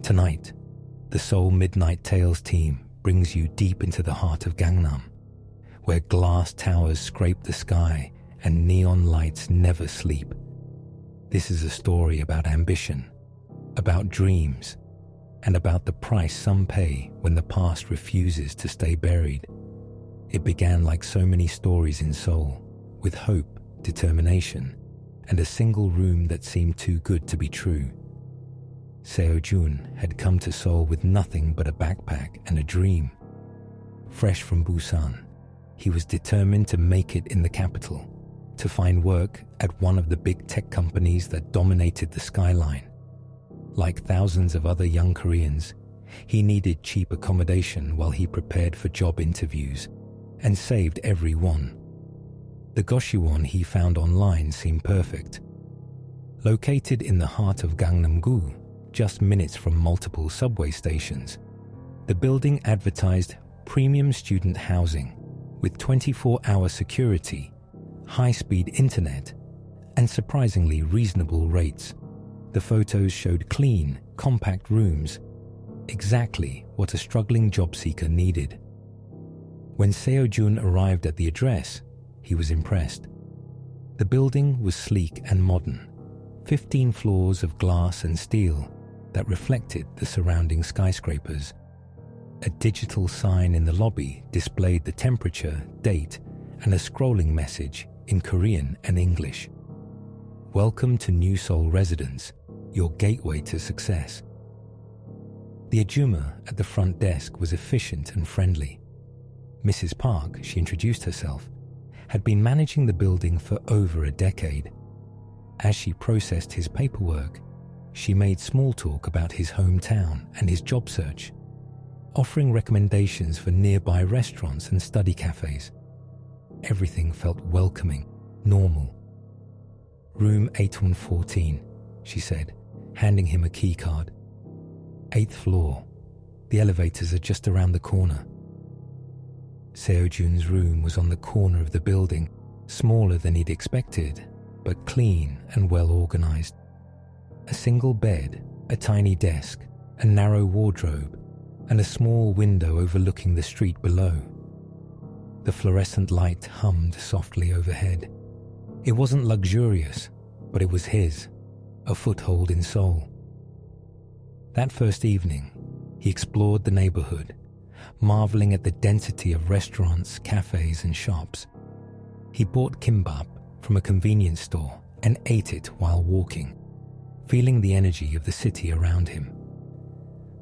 Tonight, the Seoul Midnight Tales team brings you deep into the heart of Gangnam, where glass towers scrape the sky and neon lights never sleep. This is a story about ambition, about dreams, and about the price some pay when the past refuses to stay buried. It began like so many stories in Seoul, with hope, determination, and a single room that seemed too good to be true. Seo-jun had come to Seoul with nothing but a backpack and a dream. Fresh from Busan, he was determined to make it in the capital, to find work at one of the big tech companies that dominated the skyline. Like thousands of other young Koreans, he needed cheap accommodation while he prepared for job interviews and saved every one. The Goshiwon he found online seemed perfect. Located in the heart of Gangnam-gu, just minutes from multiple subway stations, the building advertised premium student housing with 24-hour security, high-speed internet, and surprisingly reasonable rates. The photos showed clean, compact rooms, exactly what a struggling job seeker needed. When Seo-jun arrived at the address, he was impressed. The building was sleek and modern, 15 floors of glass and steel that reflected the surrounding skyscrapers. A digital sign in the lobby displayed the temperature, date, and a scrolling message in Korean and English. "Welcome to New Seoul Residence, your gateway to success." The ajumma at the front desk was efficient and friendly. Mrs. Park, she introduced herself, had been managing the building for over a decade. As she processed his paperwork, she made small talk about his hometown and his job search, offering recommendations for nearby restaurants and study cafes. Everything felt welcoming, normal. "Room 8114, she said, handing him a key card. "8th floor. The elevators are just around the corner." Seo-jun's room was on the corner of the building, smaller than he'd expected, but clean and well organized. A single bed, a tiny desk, a narrow wardrobe, and a small window overlooking the street below. The fluorescent light hummed softly overhead. It wasn't luxurious, but it was his, a foothold in Seoul. That first evening, he explored the neighborhood, marveling at the density of restaurants, cafes, and shops. He bought kimbap from a convenience store and ate it while walking, feeling the energy of the city around him.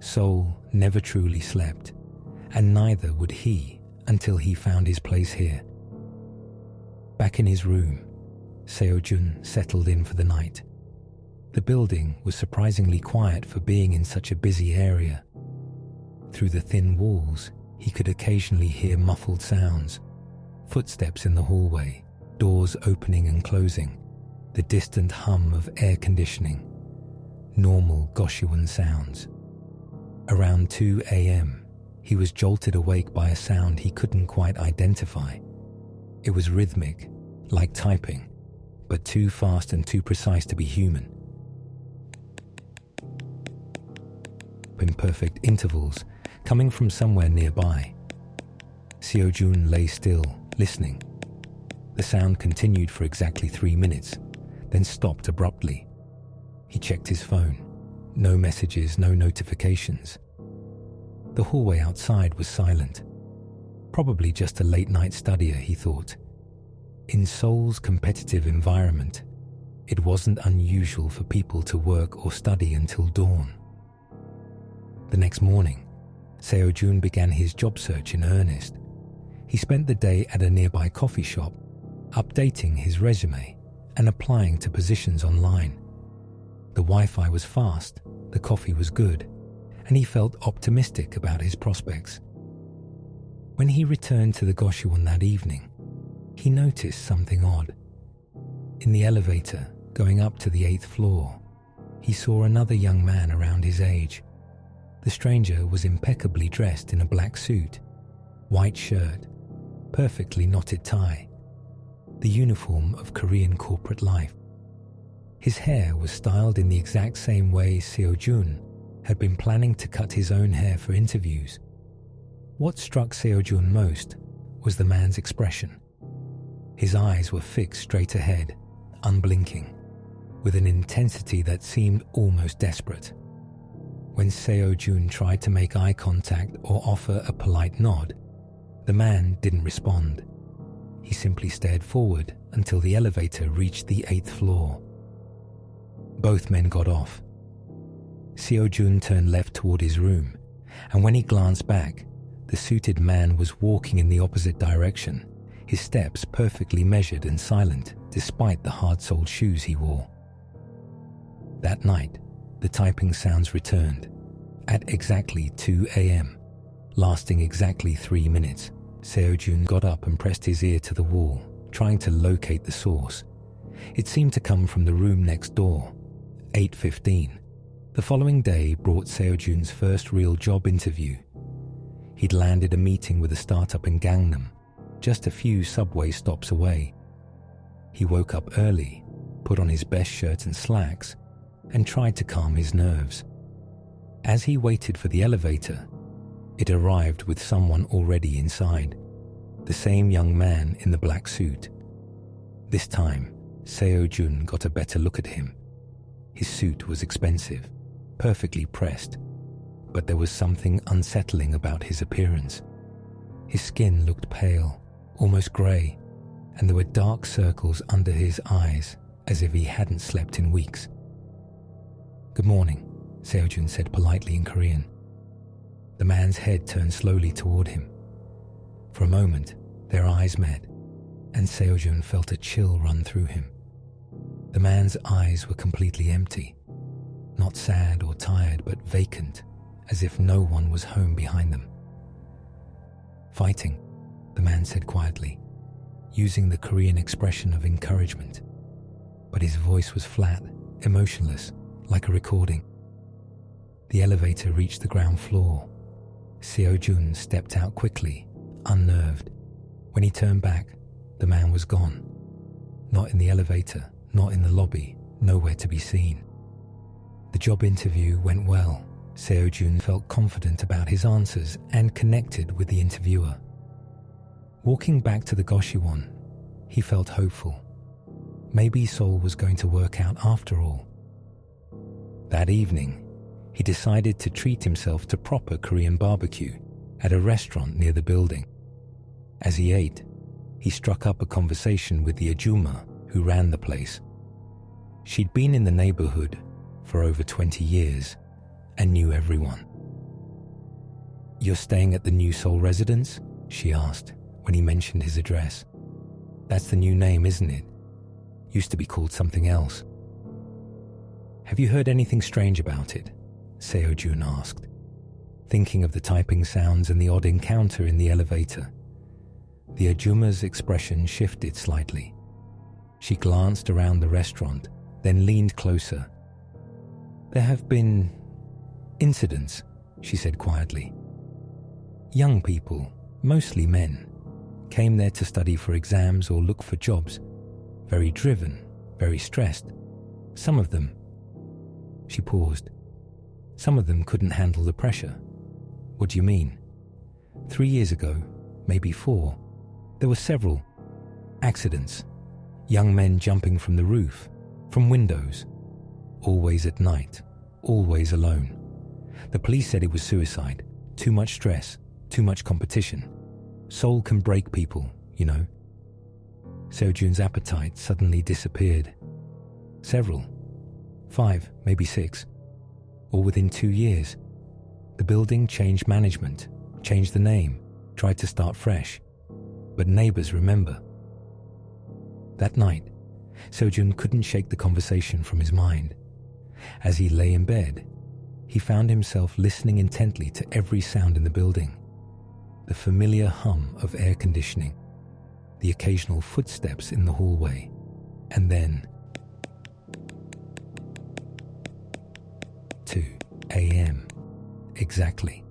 Seoul never truly slept, and neither would he until he found his place here. Back in his room, Seo-jun settled in for the night. The building was surprisingly quiet for being in such a busy area. Through the thin walls, he could occasionally hear muffled sounds, footsteps in the hallway, doors opening and closing, the distant hum of air conditioning, normal Goshiwon sounds. Around 2 a.m., he was jolted awake by a sound he couldn't quite identify. It was rhythmic, like typing, but too fast and too precise to be human. In perfect intervals, coming from somewhere nearby. Seo-jun lay still, listening. The sound continued for exactly 3 minutes, then stopped abruptly. He checked his phone. No messages, no notifications. The hallway outside was silent. Probably just a late-night studier, he thought. In Seoul's competitive environment, it wasn't unusual for people to work or study until dawn. The next morning, Seo-jun began his job search in earnest. He spent the day at a nearby coffee shop, updating his resume and applying to positions online. The Wi-Fi was fast, the coffee was good, and he felt optimistic about his prospects. When he returned to the Goshiwon that evening, he noticed something odd. In the elevator going up to the 8th floor, he saw another young man around his age. The stranger was impeccably dressed in a black suit, white shirt, perfectly knotted tie, the uniform of Korean corporate life. His hair was styled in the exact same way Seo-jun, had been planning to cut his own hair for interviews. What struck Seo-jun most was the man's expression. His eyes were fixed straight ahead, unblinking, with an intensity that seemed almost desperate. When Seo-jun tried to make eye contact or offer a polite nod, the man didn't respond. He simply stared forward until the elevator reached the 8th floor. Both men got off. Seo-jun turned left toward his room, and when he glanced back, the suited man was walking in the opposite direction, his steps perfectly measured and silent despite the hard-soled shoes he wore. That night, the typing sounds returned. At exactly 2 a.m., lasting exactly 3 minutes, Seo-jun got up and pressed his ear to the wall, trying to locate the source. It seemed to come from the room next door. 8:15. The following day brought Seo-jun's first real job interview. He'd landed a meeting with a startup in Gangnam, just a few subway stops away. He woke up early, put on his best shirt and slacks, and tried to calm his nerves. As he waited for the elevator, it arrived with someone already inside, the same young man in the black suit. This time, Seo-jun got a better look at him. His suit was expensive, perfectly pressed, but there was something unsettling about his appearance. His skin looked pale, almost grey, and there were dark circles under his eyes as if he hadn't slept in weeks. "Good morning," Seo-jun said politely in Korean. The man's head turned slowly toward him. For a moment, their eyes met, and Seo-jun felt a chill run through him. The man's eyes were completely empty, not sad or tired, but vacant, as if no one was home behind them. "Fighting," the man said quietly, using the Korean expression of encouragement. But his voice was flat, emotionless, like a recording. The elevator reached the ground floor. Seo-jun stepped out quickly, unnerved. When he turned back, the man was gone. Not in the elevator, not in the lobby, nowhere to be seen. The job interview went well. Seo-jun felt confident about his answers and connected with the interviewer. Walking back to the Goshiwon, he felt hopeful. Maybe Seoul was going to work out after all. That evening, he decided to treat himself to proper Korean barbecue at a restaurant near the building. As he ate, he struck up a conversation with the ajumma who ran the place. She'd been in the neighborhood for over 20 years and knew everyone. "You're staying at the new Seoul residence?" she asked when he mentioned his address. "That's the new name, isn't it? Used to be called something else." "Have you heard anything strange about it?" Seo-jun asked, thinking of the typing sounds and the odd encounter in the elevator. The ajumma's expression shifted slightly. She glanced around the restaurant, then leaned closer. "There have been incidents," she said quietly. "Young people, mostly men, came there to study for exams or look for jobs. Very driven, very stressed. Some of them..." She paused. "Some of them couldn't handle the pressure." "What do you mean?" 3 years ago, maybe 4, there were several accidents. Young men jumping from the roof, from windows. Always at night, always alone. The police said it was suicide. Too much stress, too much competition. Seoul can break people, you know. Seo-jun's appetite suddenly disappeared. Several. 5, maybe 6. All within 2 years. The building changed management, changed the name, tried to start fresh. But neighbors remember. That night, Seo-jun couldn't shake the conversation from his mind. As he lay in bed, he found himself listening intently to every sound in the building. The familiar hum of air conditioning, the occasional footsteps in the hallway, and then 2 a.m. Exactly.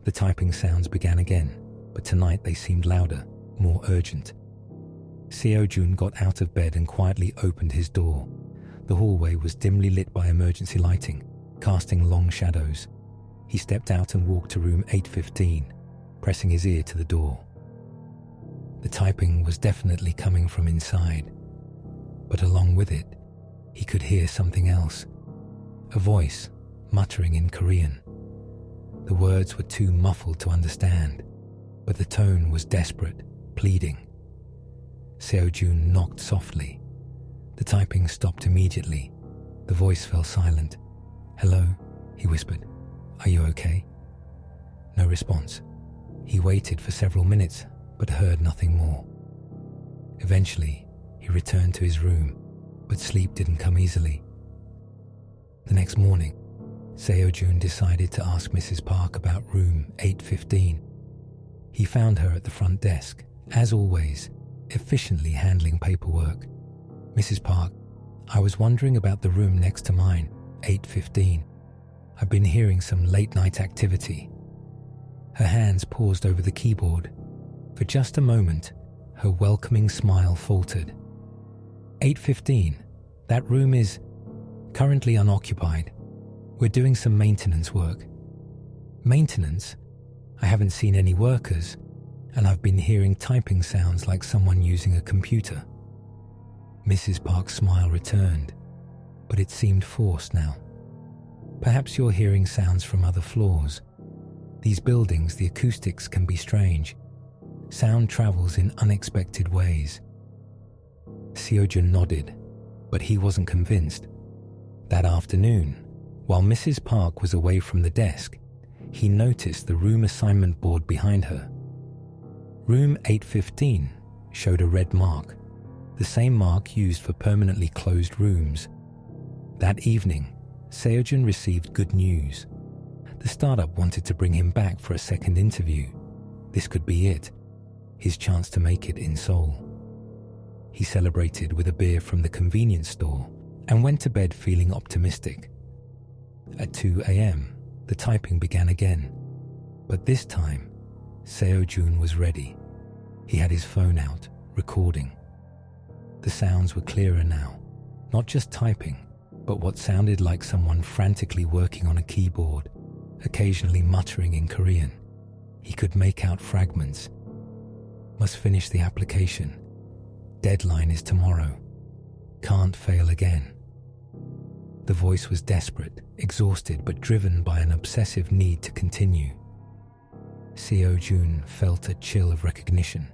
The typing sounds began again, but tonight they seemed louder, more urgent. Seo-jun got out of bed and quietly opened his door. The hallway was dimly lit by emergency lighting, casting long shadows. He stepped out and walked to room 815, pressing his ear to the door. The typing was definitely coming from inside, but along with it, he could hear something else. A voice muttering in Korean. The words were too muffled to understand, but the tone was desperate, pleading. Seo-jun knocked softly. The typing stopped immediately. The voice fell silent. "Hello," he whispered. "Are you okay?" No response. He waited for several minutes, but heard nothing more. Eventually, he returned to his room, but sleep didn't come easily. The next morning, Seo-jun decided to ask Mrs. Park about room 815. He found her at the front desk, as always, efficiently handling paperwork. "Mrs. Park, I was wondering about the room next to mine, 815. I've been hearing some late-night activity." Her hands paused over the keyboard. For just a moment, her welcoming smile faltered. 815, that room is currently unoccupied. We're doing some maintenance work." "Maintenance? I haven't seen any workers, and I've been hearing typing sounds like someone using a computer." Mrs. Park's smile returned, but it seemed forced now. "Perhaps you're hearing sounds from other floors. These buildings, the acoustics can be strange. Sound travels in unexpected ways." Seo-jun nodded, but he wasn't convinced. That afternoon, while Mrs. Park was away from the desk, he noticed the room assignment board behind her. Room 815 showed a red mark, the same mark used for permanently closed rooms. That evening, Seo-jun received good news. The startup wanted to bring him back for a second interview. This could be it, his chance to make it in Seoul. He celebrated with a beer from the convenience store and went to bed feeling optimistic. At 2 a.m., the typing began again, but this time, Seo-jun was ready. He had his phone out, recording. The sounds were clearer now, not just typing, but what sounded like someone frantically working on a keyboard, occasionally muttering in Korean. He could make out fragments. "Must finish the application. Deadline is tomorrow. Can't fail again." The voice was desperate, exhausted, but driven by an obsessive need to continue. Seo-jun felt a chill of recognition.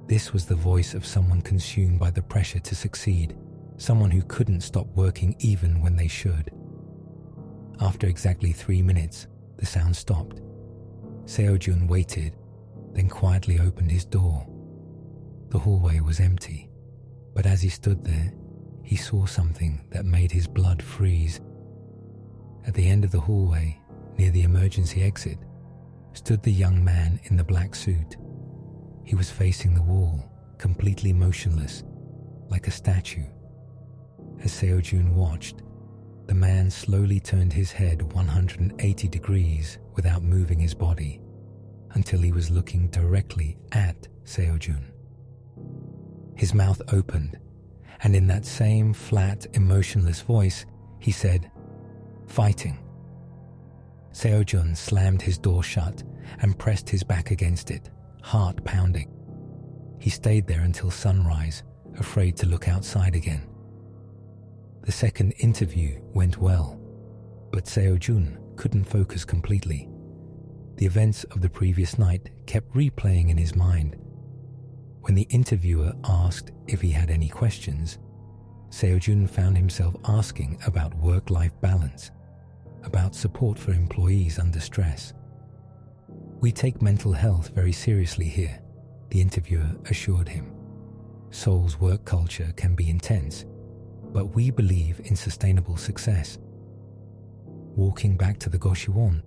This was the voice of someone consumed by the pressure to succeed, someone who couldn't stop working even when they should. After exactly 3 minutes, the sound stopped. Seo-jun waited, then quietly opened his door. The hallway was empty, but as he stood there, he saw something that made his blood freeze. At the end of the hallway, near the emergency exit, stood the young man in the black suit. He was facing the wall, completely motionless, like a statue. As Seo-jun watched, the man slowly turned his head 180 degrees without moving his body, until he was looking directly at Seo-jun. His mouth opened, and in that same flat, emotionless voice, he said, "Fighting." Seo-jun slammed his door shut and pressed his back against it, heart pounding. He stayed there until sunrise, afraid to look outside again. The second interview went well, but Seo-jun couldn't focus completely. The events of the previous night kept replaying in his mind. When the interviewer asked if he had any questions, Seo-jun found himself asking about work-life balance, about support for employees under stress. "We take mental health very seriously here," the interviewer assured him. "Seoul's work culture can be intense, but we believe in sustainable success." Walking back to the Goshiwon,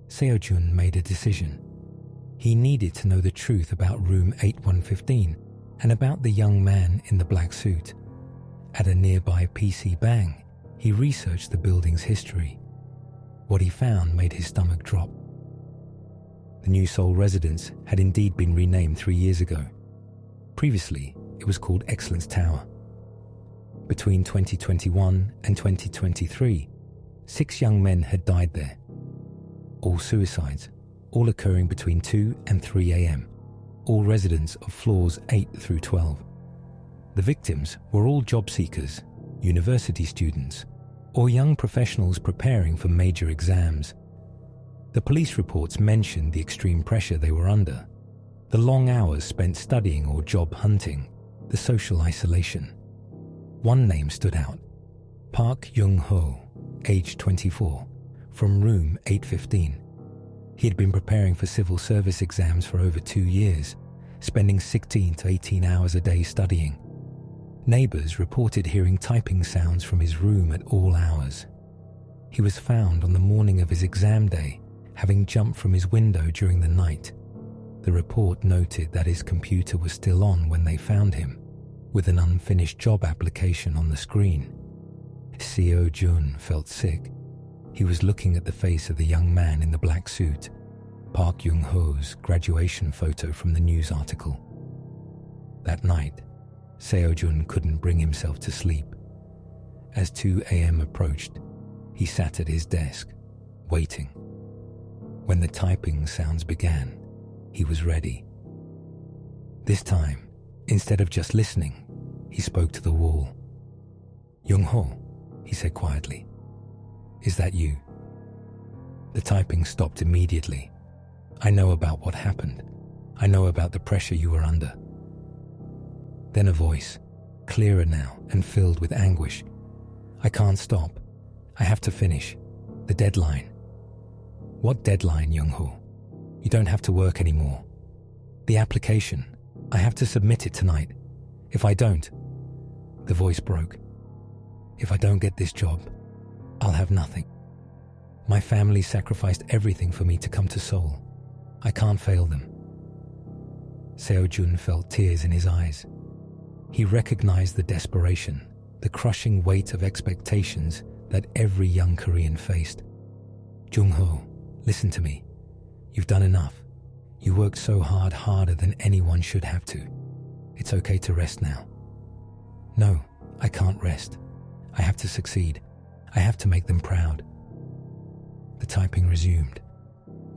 Seo-jun made a decision. He needed to know the truth about room 8115 and about the young man in the black suit. At a nearby PC Bang, he researched the building's history. What he found made his stomach drop. The new Seoul residence had indeed been renamed 3 years ago. Previously, it was called Excellence Tower. Between 2021 and 2023, 6 young men had died there. All suicides, all occurring between 2 and 3 a.m., all residents of floors 8 through 12. The victims were all job seekers, university students, or young professionals preparing for major exams. The police reports mentioned the extreme pressure they were under, the long hours spent studying or job hunting, the social isolation. One name stood out: Park Young-ho, aged 24, from room 815. He had been preparing for civil service exams for over 2 years, spending 16 to 18 hours a day studying. Neighbors reported hearing typing sounds from his room at all hours. He was found on the morning of his exam day, having jumped from his window during the night. The report noted that his computer was still on when they found him, with an unfinished job application on the screen. Seo-jun felt sick. He was looking at the face of the young man in the black suit, Park Young-ho's graduation photo from the news article. That night, Seo-jun couldn't bring himself to sleep. As 2 a.m. approached, he sat at his desk, waiting. When the typing sounds began, he was ready. This time, instead of just listening, he spoke to the wall. "Young-ho," he said quietly. "Is that you?" The typing stopped immediately. "I know about what happened. I know about the pressure you were under." Then a voice, clearer now and filled with anguish. "I can't stop. I have to finish. The deadline." "What deadline, Young-ho? You don't have to work anymore." "The application. I have to submit it tonight. If I don't..." The voice broke. "If I don't get this job, I'll have nothing. My family sacrificed everything for me to come to Seoul. I can't fail them." Seo-jun felt tears in his eyes. He recognized the desperation, the crushing weight of expectations that every young Korean faced. "Jung-ho, listen to me. You've done enough. You worked so hard, harder than anyone should have to. It's okay to rest now." "No, I can't rest. I have to succeed. I have to make them proud." The typing resumed,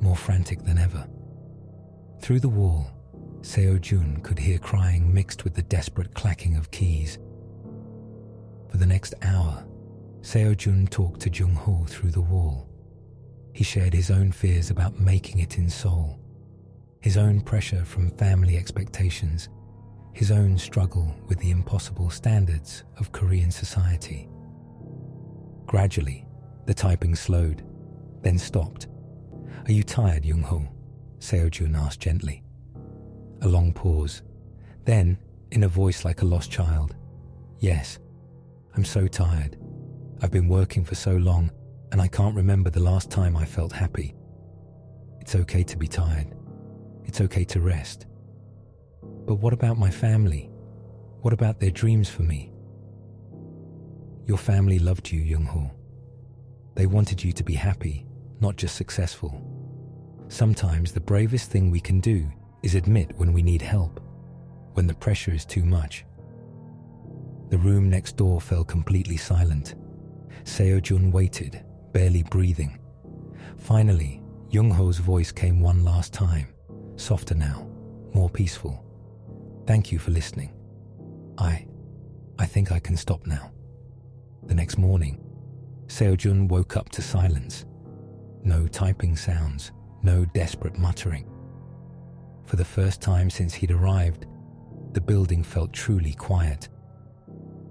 more frantic than ever. Through the wall, Seo-jun could hear crying mixed with the desperate clacking of keys. For the next hour, Seo-jun talked to Jung-ho through the wall. He shared his own fears about making it in Seoul, his own pressure from family expectations, his own struggle with the impossible standards of Korean society. Gradually, the typing slowed, then stopped. "Are you tired, Jung-ho?" Seo-jun asked gently. A long pause. Then, in a voice like a lost child, "Yes, I'm so tired. I've been working for so long, and I can't remember the last time I felt happy. It's okay to be tired. It's okay to rest. But what about my family? What about their dreams for me?" "Your family loved you, Jung-ho. They wanted you to be happy, not just successful. Sometimes the bravest thing we can do is admit when we need help, when the pressure is too much." The room next door fell completely silent. Seo-jun waited, barely breathing. Finally, Jung-ho's voice came one last time, softer now, more peaceful. "Thank you for listening. I think I can stop now." The next morning, Seo-jun woke up to silence. No typing sounds, no desperate muttering. For the first time since he'd arrived, the building felt truly quiet.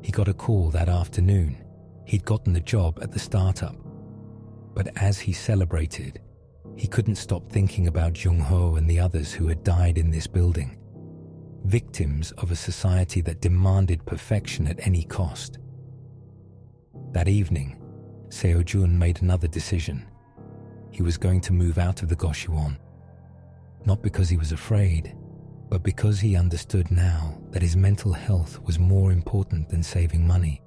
He got a call that afternoon. He'd gotten the job at the startup. But as he celebrated, he couldn't stop thinking about Jung-ho and the others who had died in this building, victims of a society that demanded perfection at any cost. That evening, Seo-jun made another decision. He was going to move out of the Goshiwon. Not because he was afraid, but because he understood now that his mental health was more important than saving money.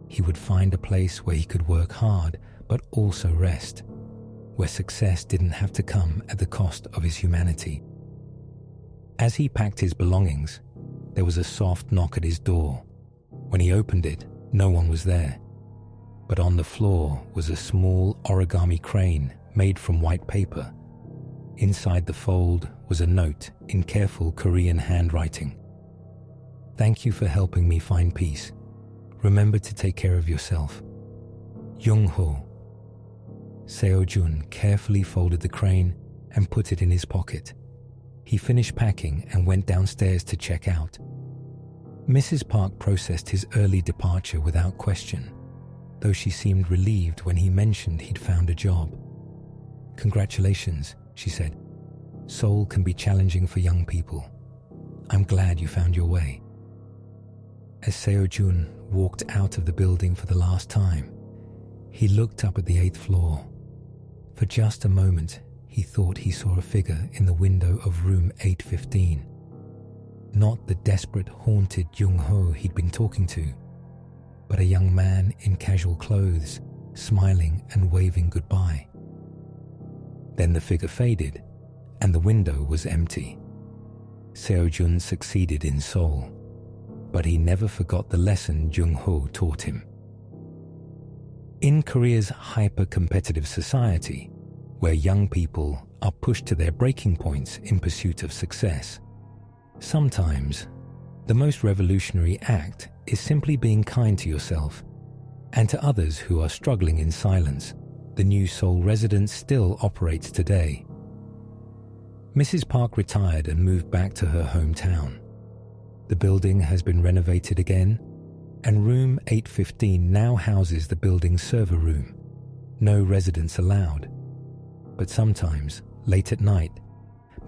He would find a place where he could work hard, but also rest, where success didn't have to come at the cost of his humanity. As he packed his belongings, there was a soft knock at his door. When he opened it, no one was there. but on the floor was a small origami crane made from white paper. Inside the fold was a note in careful Korean handwriting. "Thank you for helping me find peace. Remember to take care of yourself. Jung-ho." Seo-jun carefully folded the crane and put it in his pocket. He finished packing and went downstairs to check out. Mrs. Park processed his early departure without question, though she seemed relieved when he mentioned he'd found a job. "Congratulations," she said. "Seoul can be challenging for young people. I'm glad you found your way." As Seo-jun walked out of the building for the last time, he looked up at the 8th floor. For just a moment, he thought he saw a figure in the window of room 815. Not the desperate, haunted Jung-ho he'd been talking to, but a young man in casual clothes, smiling and waving goodbye. Then the figure faded, and the window was empty. Seo-jun succeeded in Seoul, but he never forgot the lesson Jung-ho taught him. In Korea's hyper-competitive society, where young people are pushed to their breaking points in pursuit of success, sometimes the most revolutionary act is simply being kind to yourself and to others who are struggling in silence. The new Seoul residence still operates today. Mrs. Park retired and moved back to her hometown. The building has been renovated again, and room 815 now houses the building's server room. No residents allowed. But sometimes, late at night,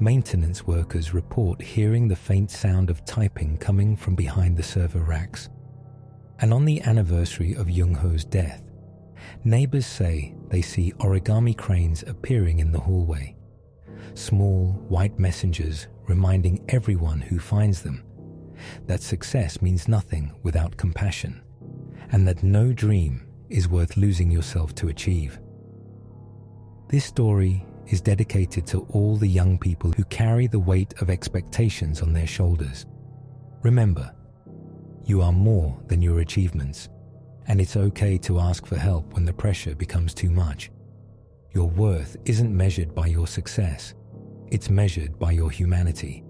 maintenance workers report hearing the faint sound of typing coming from behind the server racks. And on the anniversary of Jung-ho's death, neighbors say they see origami cranes appearing in the hallway. Small white messengers reminding everyone who finds them that success means nothing without compassion, and that no dream is worth losing yourself to achieve. This story is dedicated to all the young people who carry the weight of expectations on their shoulders. Remember, you are more than your achievements, and it's okay to ask for help when the pressure becomes too much. Your worth isn't measured by your success, it's measured by your humanity.